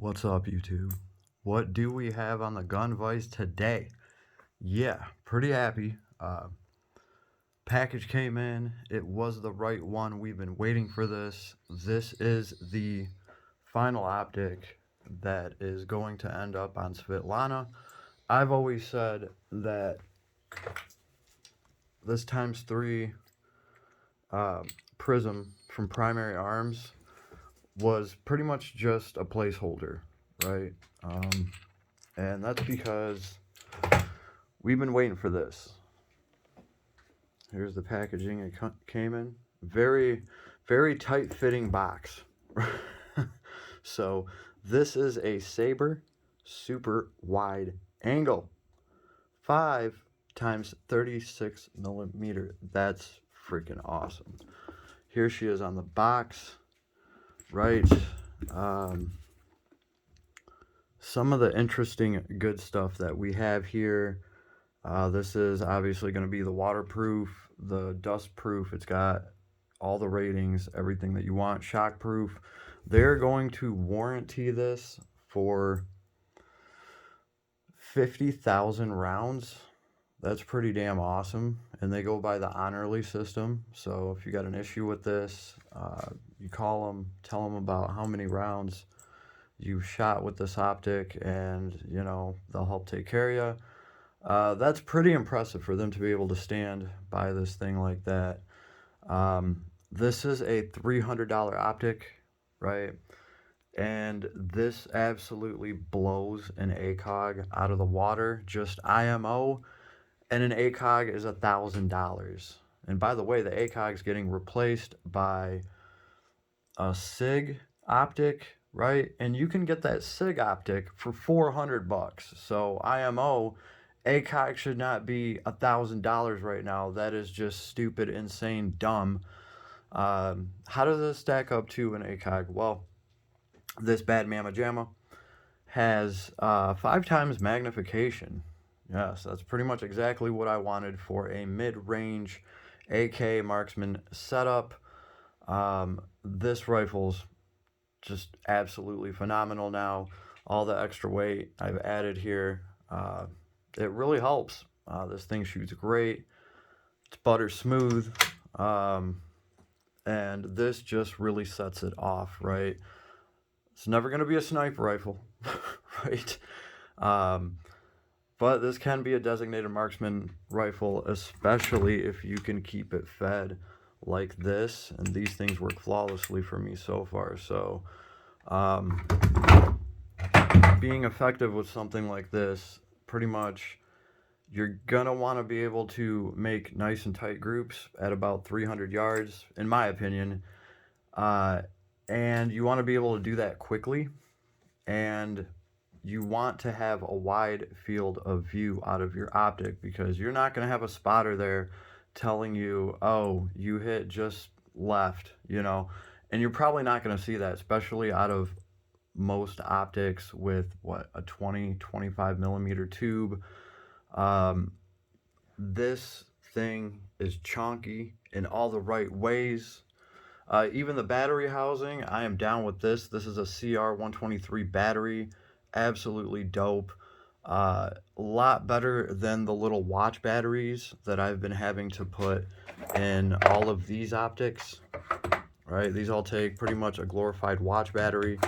What's up, YouTube? What do we have on the gun vise today? Yeah, pretty happy. Package came in. It was the right one. We've been waiting for this. This is the final optic that is going to end up on Svetlana. I've always said that this ×3 Prism from Primary Arms was pretty much just a placeholder, right? And that's because we've been waiting for this. Here's the packaging it came in. Very, very tight fitting box. So this is a SABER super wide angle, 5x36mm. That's freaking awesome. Here she is on the box, right? Some of the interesting good stuff that we have here. This is obviously going to be the waterproof, the dust proof. It's got all the ratings, everything that you want. Shock proof. They're going to warranty this for 50,000 rounds. That's pretty damn awesome. And they go by the honorly system. So if you got an issue with this, you call them, tell them about how many rounds you've shot with this optic, and you know, they'll help take care of you. That's pretty impressive for them to be able to stand by this thing like that. This is a $300 optic, right? And this absolutely blows an ACOG out of the water, just IMO. And an ACOG is $1,000. And by the way, the ACOG is getting replaced by a SIG optic, right? And you can get that SIG optic for $400. So IMO, ACOG should not be $1,000 right now. That is just stupid, insane, dumb. How does this stack up to an ACOG? Well, this bad mamma jamma has 5 times magnification. Yes, that's pretty much exactly what I wanted for a mid-range AK marksman setup. This rifle's just absolutely phenomenal now. All the extra weight I've added here, it really helps. This thing shoots great. It's butter smooth. And this just really sets it off, right? It's never going to be a sniper rifle, right? But this can be a designated marksman rifle, especially if you can keep it fed like this. And these things work flawlessly for me so far. So being effective with something like this, pretty much you're gonna want to be able to make nice and tight groups at about 300 yards, in my opinion. And you want to be able to do that quickly, and you want to have a wide field of view out of your optic, because you're not going to have a spotter there telling you, oh, you hit just left, you know. And you're probably not going to see that, especially out of most optics with what, a 20-25mm tube. This thing is chunky in all the right ways. Even the battery housing, I am down with this. This is a CR123 battery. Absolutely dope. A lot better than the little watch batteries that I've been having to put in all of these optics, right? These all take pretty much a glorified watch battery.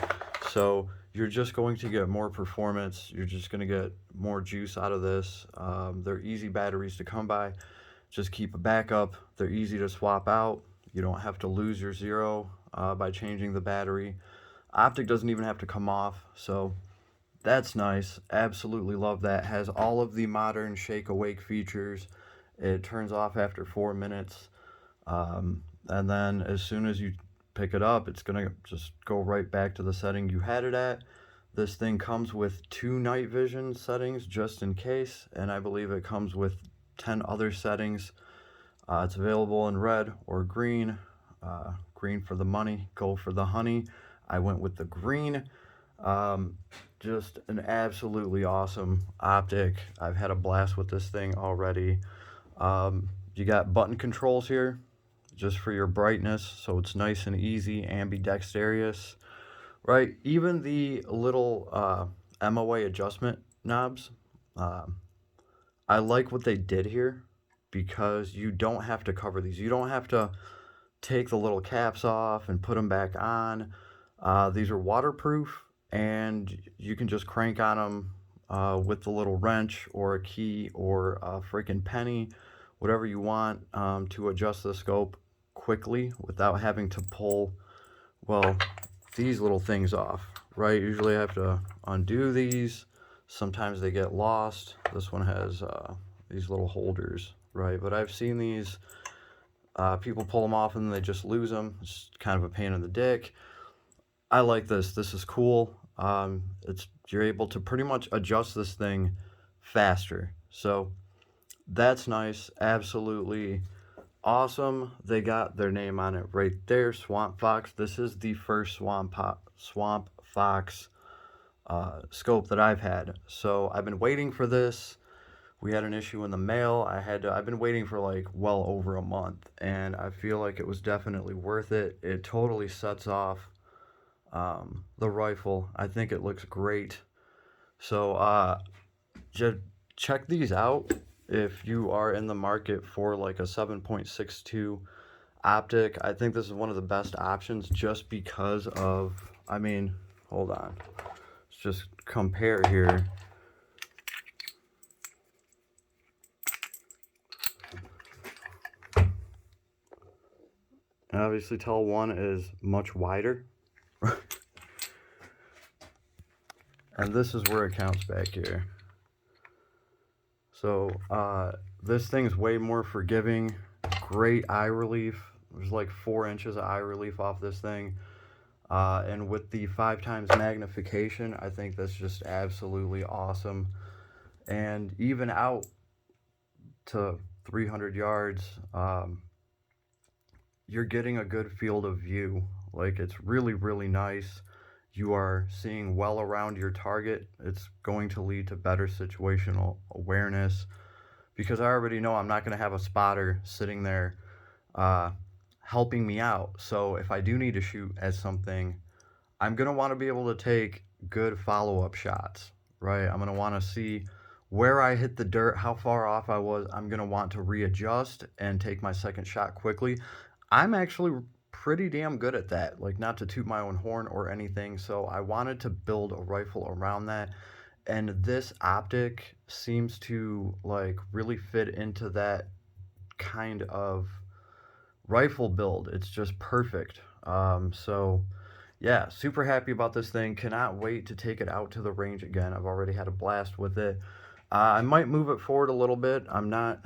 So you're just going to get more performance. You're just going to get more juice out of this. They're easy batteries to come by. Just keep a backup. They're easy to swap out. You don't have to lose your zero by changing the battery. Optic doesn't even have to come off, so that's nice. Absolutely love that. Has all of the modern shake awake features. It turns off after 4 minutes, and then as soon as you pick it up, it's gonna just go right back to the setting you had it at. This thing comes with 2 night vision settings just in case, and I believe it comes with 10 other settings. It's available in red or green. Green for the money, gold for the honey. I went with the green. Just an absolutely awesome optic. I've had a blast with this thing already. You got button controls here just for your brightness, so it's nice and easy, ambidextrous. right? Even the little MOA adjustment knobs, um, I like what they did here because you don't have to cover these. You don't have to take the little caps off and put them back on. These are waterproof, and you can just crank on them with the little wrench or a key or a freaking penny, whatever you want, to adjust the scope quickly without having to pull, well, these little things off, right? Usually I have to undo these. Sometimes they get lost. This one has these little holders, right? But I've seen these people pull them off and they just lose them. It's kind of a pain in the dick. I like this. This is cool. You're able to pretty much adjust this thing faster. So that's nice. Absolutely awesome. They got their name on it right there, SWAMPFOX. This is the first SWAMPFOX scope that I've had. So I've been waiting for this. We had an issue in the mail. I've been waiting for like well over a month, and I feel like it was definitely worth it. It totally sets off the rifle. I think it looks great. So just check these out if you are in the market for like a 7.62 optic. I think this is one of the best options just because of, I mean, hold on. Let's just compare here. And obviously tell one is much wider. And this is where it counts back here. So this thing's way more forgiving. Great eye relief. There's like 4 inches of eye relief off this thing. And with the 5 times magnification, I think that's just absolutely awesome. And even out to 300 yards, you're getting a good field of view. Like, it's really, really nice. You are seeing well around your target. It's going to lead to better situational awareness because I already know I'm not going to have a spotter sitting there helping me out. So if I do need to shoot at something, I'm going to want to be able to take good follow-up shots, right? I'm going to want to see where I hit the dirt, how far off I was. I'm going to want to readjust and take my second shot quickly. I'm actually pretty damn good at that, like, not to toot my own horn or anything. So I wanted to build a rifle around that, and this optic seems to like really fit into that kind of rifle build. It's just perfect. So yeah, super happy about this thing. Cannot wait to take it out to the range again. I've already had a blast with it. I might move it forward a little bit. I'm not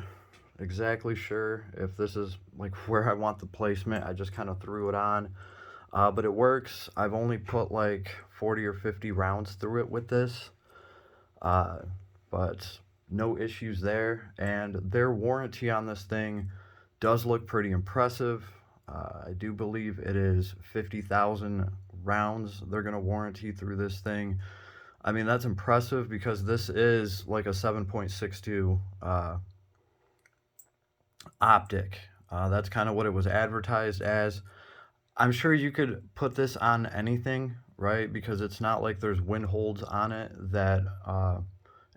exactly sure if this is like where I want the placement. I just kind of threw it on, but it works. I've only put like 40 or 50 rounds through it with this, but no issues there. And their warranty on this thing does look pretty impressive. I do believe it is 50,000 rounds they're going to warranty through this thing. I mean, that's impressive because this is like a 7.62 optic. That's kind of what it was advertised as. I'm sure you could put this on anything, right? Because it's not like there's wind holds on it that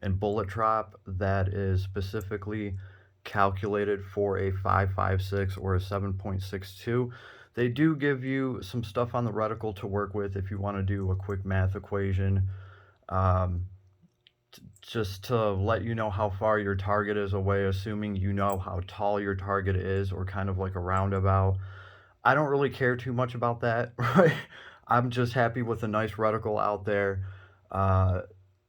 and bullet drop that is specifically calculated for a 5.56 or a 7.62. They do give you some stuff on the reticle to work with if you want to do a quick math equation, just to let you know how far your target is away, assuming you know how tall your target is, or kind of like a roundabout. I don't really care too much about that, right? I'm just happy with a nice reticle out there.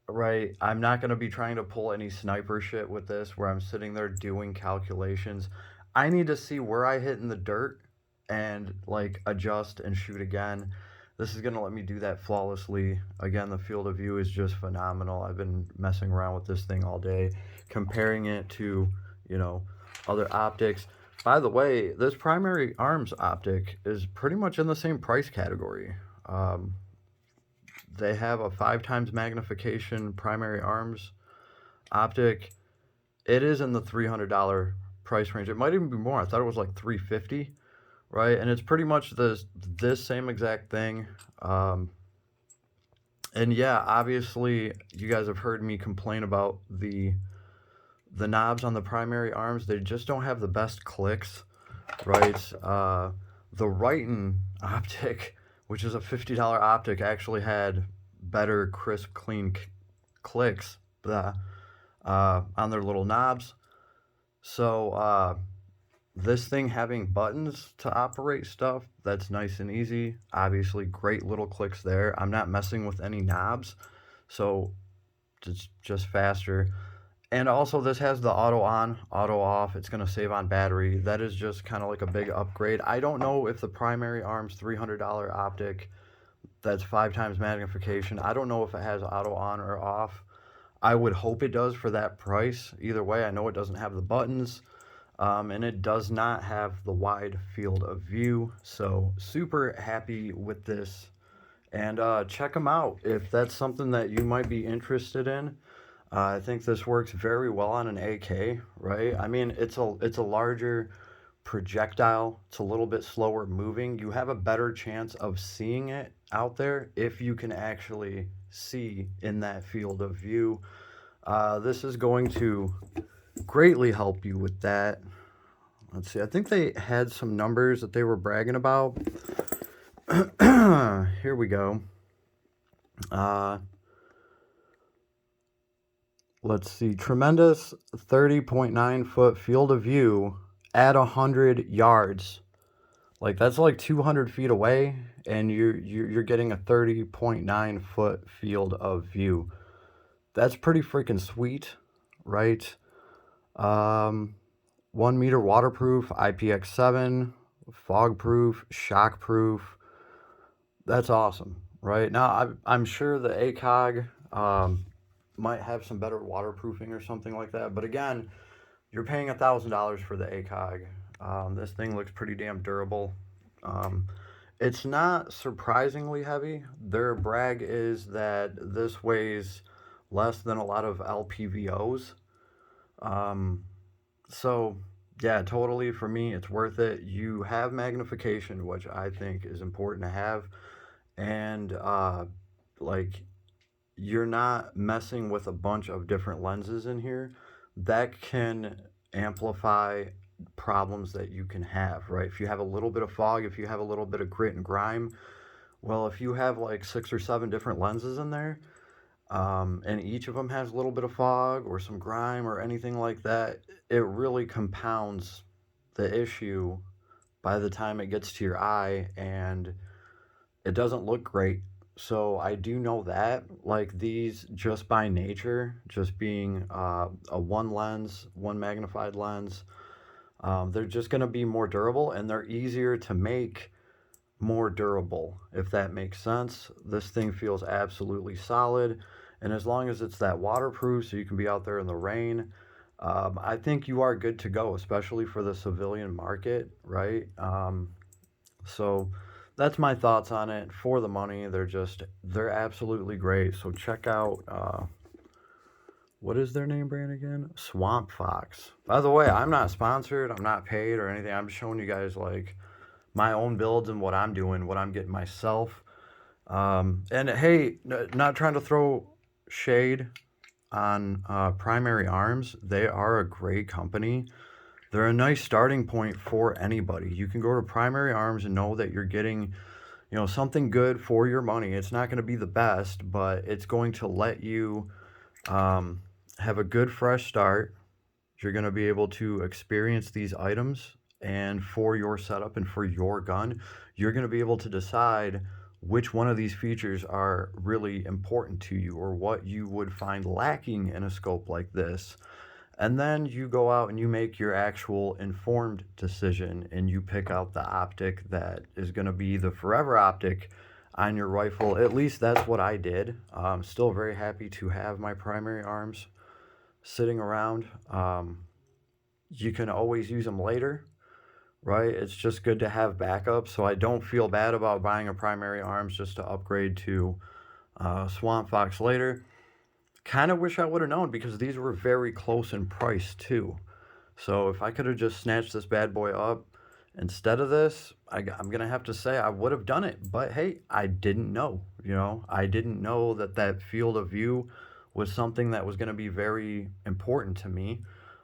Right, I'm not going to be trying to pull any sniper shit with this where I'm sitting there doing calculations. I need to see where I hit in the dirt and like adjust and shoot again. This is going to let me do that flawlessly. Again, the field of view is just phenomenal. I've been messing around with this thing all day, comparing it to, you know, other optics. By the way, this primary arms optic is pretty much in the same price category. They have a 5 times magnification primary arms optic. It is in the $300 price range. It might even be more. I thought it was like $350, right? And it's pretty much this same exact thing. And yeah, obviously, you guys have heard me complain about the knobs on the primary arms. They just don't have the best clicks, right? The Righton optic, which is a $50 optic, actually had better, crisp, clean clicks on their little knobs. So this thing having buttons to operate stuff, that's nice and easy. Obviously, great little clicks there. I'm not messing with any knobs, so it's just faster. And also, this has the auto on, auto off. It's going to save on battery. That is just kind of like a big upgrade. I don't know if the primary arms $300 optic, that's 5 times magnification, I don't know if it has auto on or off. I would hope it does for that price. Either way, I know it doesn't have the buttons. And it does not have the wide field of view. So super happy with this. And check them out if that's something that you might be interested in. I think this works very well on an AK, right? I mean, it's a larger projectile. It's a little bit slower moving. You have a better chance of seeing it out there if you can actually see in that field of view. This is going to greatly help you with that. Let's see, I think they had some numbers that they were bragging about. Here we go. Let's see, tremendous 30.9 foot field of view at 100 yards. Like, that's like 200 feet away, and you're getting a 30.9 foot field of view. That's pretty freaking sweet, right? 1 meter waterproof, IPX7, fog proof, shock proof. That's awesome, right? Now, I'm sure the ACOG might have some better waterproofing or something like that. But again, you're paying $1,000 for the ACOG. This thing looks pretty damn durable. It's not surprisingly heavy. Their brag is that this weighs less than a lot of LPVOs. So yeah, totally, for me, it's worth it. You have magnification, which I think is important to have. And like, you're not messing with a bunch of different lenses in here that can amplify problems that you can have, right? If you have a little bit of fog, if you have a little bit of grit and grime, well, if you have like 6 or 7 different lenses in there, and each of them has a little bit of fog or some grime or anything like that, it really compounds the issue by the time it gets to your eye, and it doesn't look great. So I do know that, like, these, just by nature, just being a one lens, one magnified lens, they're just going to be more durable, and they're easier to make more durable, if that makes sense. This thing feels absolutely solid, and as long as it's that waterproof, so you can be out there in the rain, I think you are good to go, especially for the civilian market, right? So that's my thoughts on it. For the money, they're absolutely great. So check out, what is their name brand again? SWAMPFOX. By the way, I'm not sponsored, I'm not paid or anything. I'm just showing you guys, like, my own builds and what I'm doing, what I'm getting myself. And hey, not trying to throw shade on Primary Arms. They are a great company. They're a nice starting point for anybody. You can go to Primary Arms and know that you're getting, something good for your money. It's not going to be the best, but it's going to let you have a good fresh start. You're going to be able to experience these items, and for your setup and for your gun, you're going to be able to decide which one of these features are really important to you, or what you would find lacking in a scope like this. And then you go out and you make your actual informed decision, and you pick out the optic that is going to be the forever optic on your rifle. At least that's what I did. I'm still very happy to have my Primary Arms sitting around. You can always use them later, right? It's just good to have backup, so I don't feel bad about buying a Primary Arms just to upgrade to SWAMPFOX later. Kind of wish I would have known, because these were very close in price too. So if I could have just snatched this bad boy up Instead of this, I'm going to have to say I would have done it. But hey, I didn't know. I didn't know that that field of view was something that was going to be very important to me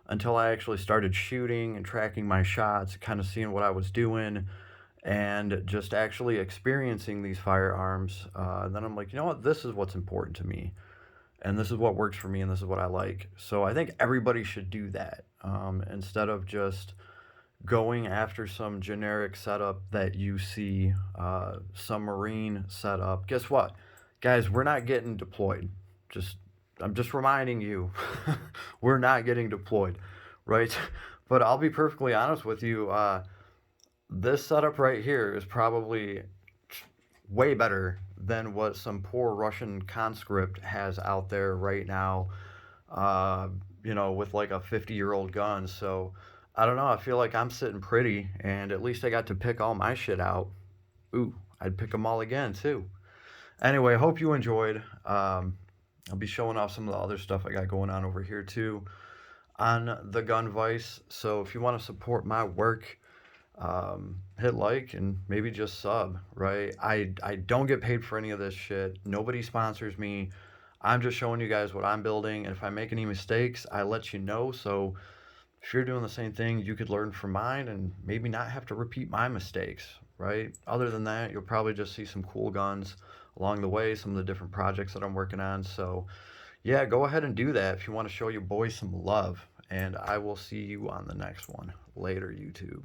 until I actually started shooting and tracking my shots, kind of seeing what I was doing, and just actually experiencing these firearms. And then I'm like, you know what? This is what's important to me. And this is what works for me, and this is what I like. So I think everybody should do that, instead of just going after some generic setup that you see, some marine setup. Guess what, guys? We're not getting deployed. Just I'm just reminding you, we're not getting deployed, right? But I'll be perfectly honest with you. This setup right here is probably way better than what some poor Russian conscript has out there right now, uh, with like a 50-year-old gun. So I don't know. I feel like I'm sitting pretty, and at least I got to pick all my shit out. Ooh, I'd pick them all again too. Anyway, hope you enjoyed. I'll be showing off some of the other stuff I got going on over here too on the Gun Vice. So if you want to support my work, hit like and maybe just sub, right? I don't get paid for any of this shit. Nobody sponsors me. I'm just showing you guys what I'm building, and if I make any mistakes, I let you know. So if you're doing the same thing, you could learn from mine and maybe not have to repeat my mistakes, right? Other than that, you'll probably just see some cool guns along the way, some of the different projects that I'm working on. So yeah, go ahead and do that if you want to show your boys some love, and I will see you on the next one. Later, YouTube.